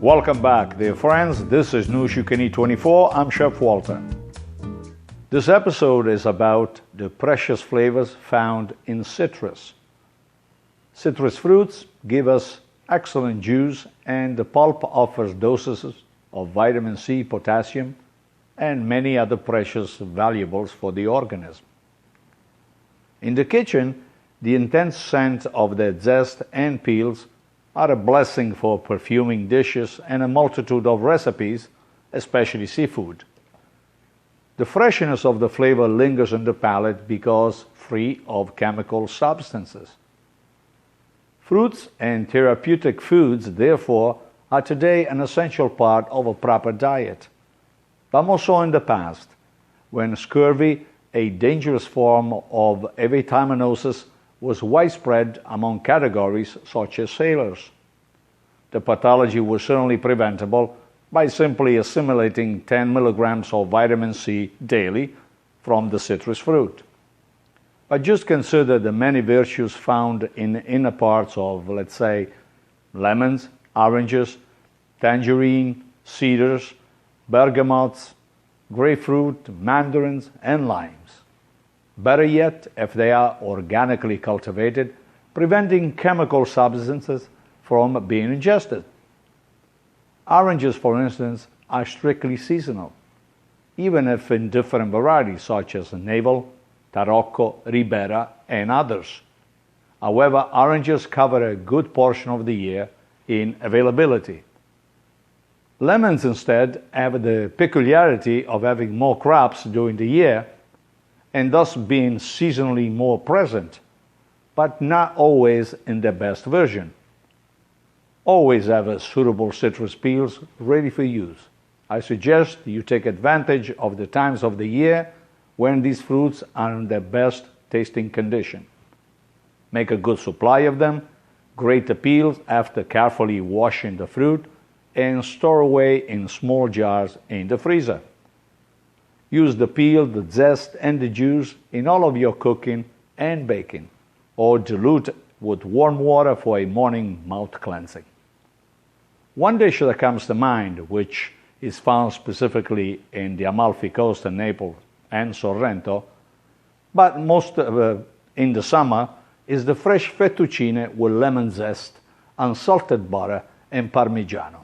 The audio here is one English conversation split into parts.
Welcome back, dear friends. This is News You Can Eat 24. I'm Chef Walter. This episode is about the precious flavors found in citrus. Citrus fruits give us excellent juice, and the pulp offers doses of vitamin C, potassium, and many other precious valuables for the organism. In the kitchen, the intense scent of the zest and peels are a blessing for perfuming dishes and a multitude of recipes, especially seafood. The freshness of the flavor lingers in the palate because free of chemical substances. Fruits and therapeutic foods, therefore, are today an essential part of a proper diet, but more so in the past, when scurvy, a dangerous form of avitaminosis, was widespread among categories such as sailors. The pathology was certainly preventable by simply assimilating 10 milligrams of vitamin C daily from the citrus fruit. But just consider the many virtues found in the inner parts of, let's say, lemons, oranges, tangerine, cedars, bergamots, grapefruit, mandarins, and limes. Better yet, if they are organically cultivated, preventing chemical substances from being ingested. Oranges, for instance, are strictly seasonal, even if in different varieties such as Navel, Tarocco, Ribera, and others. However, oranges cover a good portion of the year in availability. Lemons, instead, have the peculiarity of having more crops during the year, and thus being seasonally more present, but not always in their best version. Always have a suitable citrus peels ready for use. I suggest you take advantage of the times of the year when these fruits are in their best tasting condition. Make a good supply of them, grate the peels after carefully washing the fruit, and store away in small jars in the freezer. Use the peel, the zest, and the juice in all of your cooking and baking, or dilute with warm water for a morning mouth cleansing. One dish that comes to mind, which is found specifically in the Amalfi Coast in Naples and Sorrento, but most in the summer, is the fresh fettuccine with lemon zest, unsalted butter, and Parmigiano.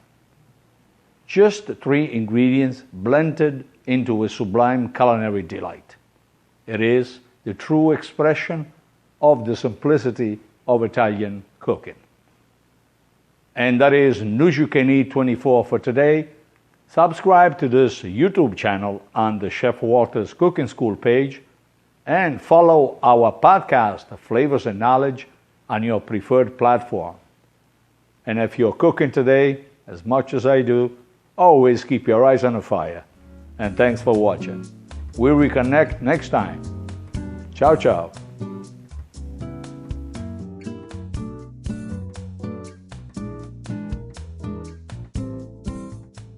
Just 3 ingredients blended into a sublime culinary delight. It is the true expression of the simplicity of Italian cooking. And that is News You Can Eat 24 for today. Subscribe to this YouTube channel on the Chef Walter's Cooking School page, and follow our podcast, Flavors and Knowledge, on your preferred platform. And if you're cooking today, as much as I do, always keep your eyes on the fire. And thanks for watching. We'll reconnect next time. Ciao, ciao.